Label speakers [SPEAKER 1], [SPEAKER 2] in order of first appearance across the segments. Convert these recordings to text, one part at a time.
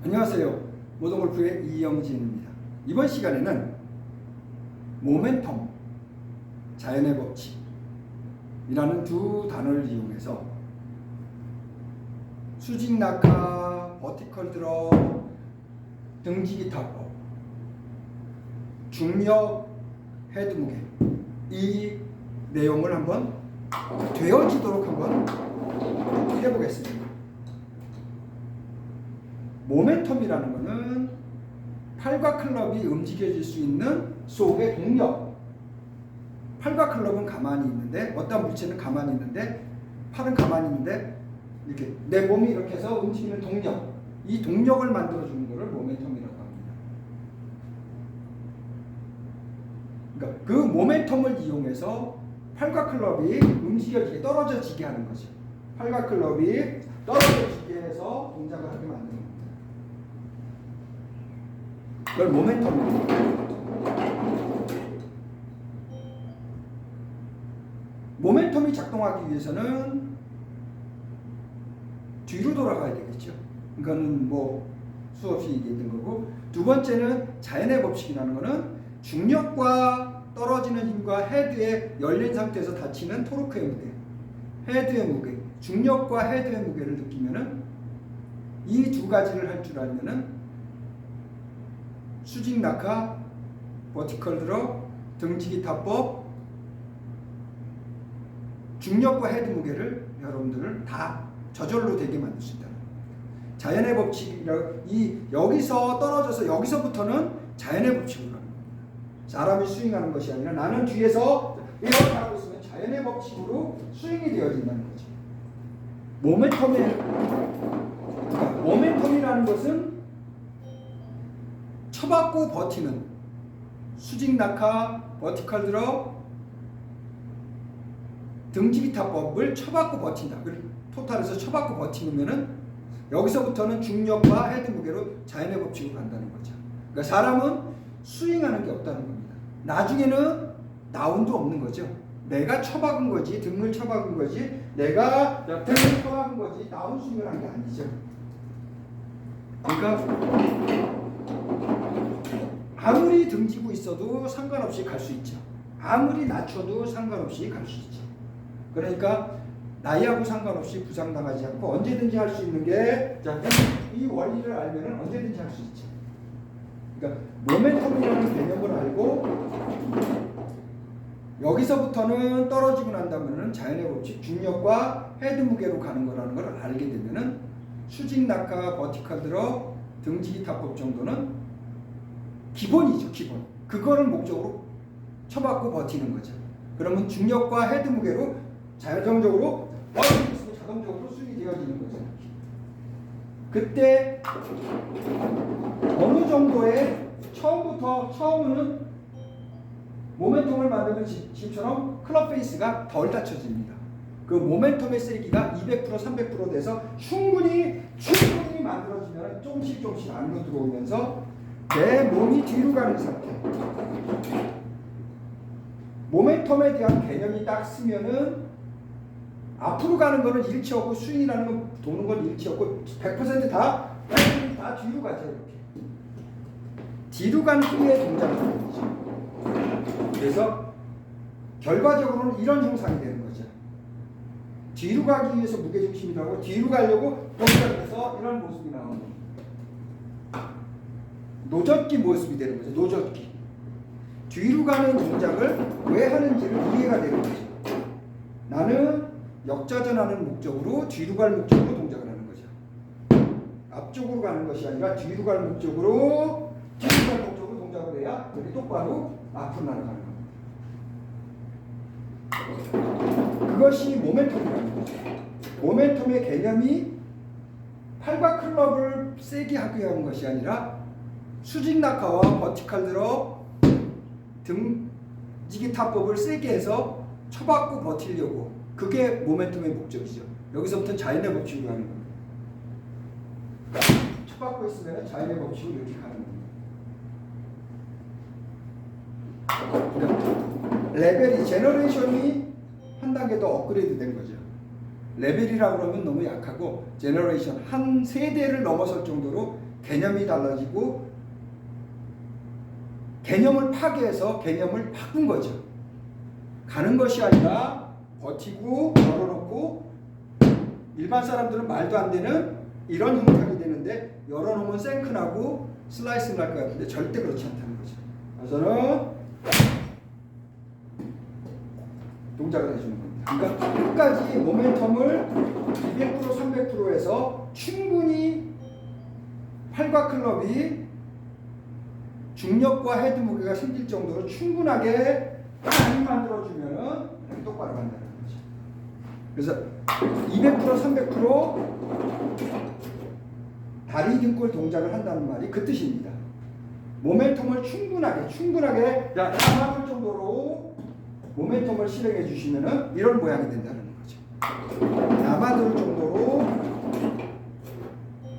[SPEAKER 1] 안녕하세요. 모던골프의 이영진입니다. 이번 시간에는 모멘텀, 자연의 법칙이라는 두 단어를 이용해서 수직 낙하, 버티컬 드롭, 등지기 타법, 중력, 헤드 무게 이 내용을 한번 되어지도록 한번 해보겠습니다. 모멘텀이라는 것은 팔과 클럽이 움직여질 수 있는 속의 동력. 팔과 클럽은 가만히 있는데, 어떤 물체는 가만히 있는데, 팔은 가만히 있는데, 이렇게 내 몸이 이렇게 해서 움직이는 동력, 이 동력을 만들어주는 것을 모멘텀이라고 합니다. 그러니까 그 모멘텀을 이용해서 팔과 클럽이 움직여지게, 떨어져지게 하는 거죠. 팔과 클럽이 떨어져지게 해서 동작을 하게 만드는 겁니다. 그걸 모멘텀입니다. 모멘텀이 작동하기 위해서는 뒤로 돌아가야 되겠죠. 이거는 뭐 수없이 얘기했던 거고, 두 번째는 자연의 법칙이라는 거는 중력과 떨어지는 힘과 헤드의 열린 상태에서 닫히는 토르크의 무게, 헤드의 무게, 중력과 헤드의 무게를 느끼면은 이 두 가지를 할 줄 알면은 수직 낙하, 버티컬 드롭, 등지기 타법, 중력과 헤드 무게를 여러분들을 다 저절로 되게 만들 수 있다는 겁니다. 자연의 법칙이라고, 여기서 떨어져서 여기서부터는 자연의 법칙으로 하는 겁니다. 사람이 스윙하는 것이 아니라 나는 뒤에서 이렇게 하고 있으면 자연의 법칙으로 스윙이 되어진다는 거죠. 모멘텀이라는 것은 쳐받고 버티는 수직 낙하, 버티컬 드롭, 등지기 타법을 쳐받고 버틴다. 토탈에서 쳐받고 버티면은 여기서부터는 중력과 헤드 무게로 자연의 법칙으로 간다는 거죠. 그러니까 사람은 스윙하는 게 없다는 겁니다. 나중에는 다운도 없는 거죠. 내가 쳐박은 거지, 등을 쳐박은 거지, 내가 등을 쳐박은 거지, 다운 스윙을 한 게 아니죠. 그러니까 아무리 등지고 있어도 상관없이 갈 수 있죠. 아무리 낮춰도 상관없이 갈 수 있죠. 그러니까 나이하고 상관없이 부상당하지 않고 언제든지 할 수 있는 게, 이 원리를 알면은 언제든지 할 수 있죠. 그러니까 모멘텀이라는 개념을 알고 여기서부터는 떨어지고 난다면은 자연의 법칙, 중력과 헤드 무게로 가는 거라는 걸 알게 되면은 수직 낙하, 버티컬 드롭, 등지기 타법 정도는 기본이죠, 기본. 그거를 목적으로 쳐받고 버티는 거죠. 그러면 중력과 헤드 무게로 자연적으로 버티고 있으면 자동적으로 스윙이 되어지는 거죠. 그때 어느 정도의 처음은 모멘텀을 만드는 집처럼 클럽 페이스가 덜 닫혀집니다. 그 모멘텀의 세기가 200%, 300% 돼서 충분히 만들어지면 조금씩 안으로 들어오면서 내 몸이 뒤로 가는 상태. 모멘텀에 대한 개념이 딱 쓰면은 앞으로 가는 거는 일치 없고, 스윙이라는 건 도는 건 일치 없고 100% 다 뒤로 가죠. 이렇게 뒤로 간 후에 동작을 하는 거죠. 그래서 결과적으로는 이런 형상이 되는 거죠. 뒤로 가기 위해서 무게중심이 나오고, 뒤로 가려고 동작을 해서 이런 모습이 나오는 거예요. 노젓기 모습이 되는 거죠. 노젓기. 뒤로 가는 동작을 왜 하는지를 이해가 되는 거죠. 나는 역자전하는 목적으로, 뒤로 갈 목적으로 동작을 하는 거죠. 앞쪽으로 가는 것이 아니라 뒤로 갈 목적으로 동작을 해야 여기 똑바로 앞으로 날아가는 겁니다. 그것이 모멘텀이라는 거죠. 모멘텀의 개념이 팔과 클럽을 세게 하게 하는 것이 아니라 수직 낙하와 버티컬 드롭, 등지기 타법을 세게 해서 쳐받고 버티려고, 그게 모멘텀의 목적이죠. 여기서부터 자연의 법칙으로 가는 겁니다. 쳐받고 있으면 자연의 법칙으로 이렇게 가는 겁니다. 레벨이, 제너레이션이 한 단계 더 업그레이드 된 거죠. 레벨이라고 그러면 너무 약하고, 제너레이션, 한 세대를 넘어설 정도로 개념이 달라지고 개념을 파괴해서 개념을 바꾼 거죠. 가는 것이 아니라 버티고 열어놓고 일반 사람들은 말도 안 되는 이런 형태가 되는데 열어놓으면 생크나고 슬라이스 날 것 같은데 절대 그렇지 않다는 거죠. 그래서는 동작을 해주는 겁니다. 그러니까 끝까지 모멘텀을 200% 300%에서 충분히 팔과 클럽이 중력과 헤드 무게가 생길 정도로 충분하게 많이 만들어주면은 이렇게 똑바로 간다는 거죠. 그래서 200% 300% 다리 등골 동작을 한다는 말이 그 뜻입니다. 모멘텀을 충분하게 남아돌 정도로 모멘텀을 실행해 주시면은 이런 모양이 된다는 거죠. 남아돌 정도로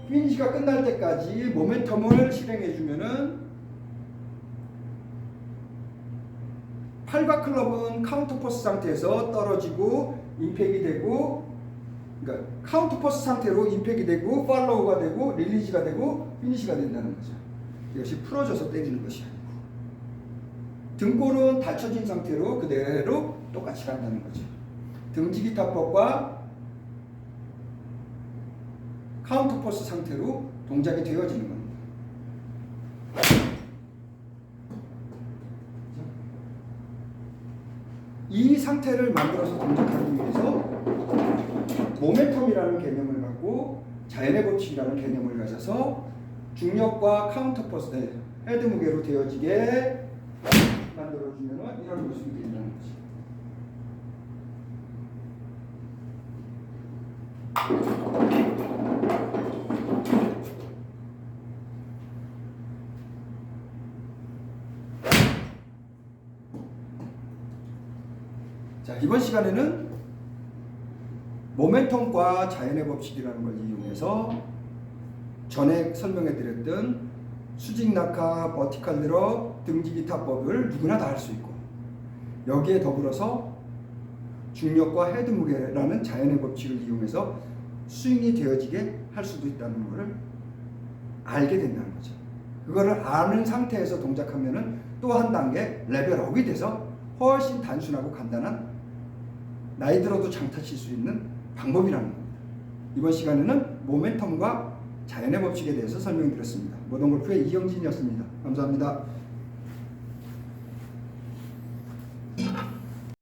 [SPEAKER 1] 피니시가 끝날 때까지 모멘텀을 실행해 주면은 팔과 클럽은 카운터 포스 상태에서 떨어지고 임팩이 되고, 그러니까 카운터 포스 상태로 임팩이 되고 팔로우가 되고 릴리즈가 되고 피니시가 된다는 거죠. 이것이 풀어져서 때리는 것이 아니고 등골은 닫혀진 상태로 그대로 똑같이 간다는 거죠. 등지기 타법과 카운터 포스 상태로 동작이 되어지는 겁니다. 이 상태를 만들어서 동작하기 위해서 모멘텀이라는 개념을 갖고 자연의 법칙이라는 개념을 가져서 중력과 카운터 포스, 헤드 무게로 되어지게 만들어주면 이런 모습이 된다는 거지. 자, 이번 시간에는 모멘텀과 자연의 법칙이라는 걸 이용해서 전에 설명해 드렸던 수직 낙하, 버티컬 드롭, 등지기 타법을 누구나 다 할 수 있고 여기에 더불어서 중력과 헤드 무게라는 자연의 법칙을 이용해서 스윙이 되어지게 할 수도 있다는 것을 알게 된다는 거죠. 그거를 아는 상태에서 동작하면은 또 한 단계 레벨업이 돼서 훨씬 단순하고 간단한 나이 들어도 장타 칠 수 있는 방법이라는 겁니다. 이번 시간에는 모멘텀과 자연의 법칙에 대해서 설명드렸습니다. 모던골프의 이영진이었습니다. 감사합니다.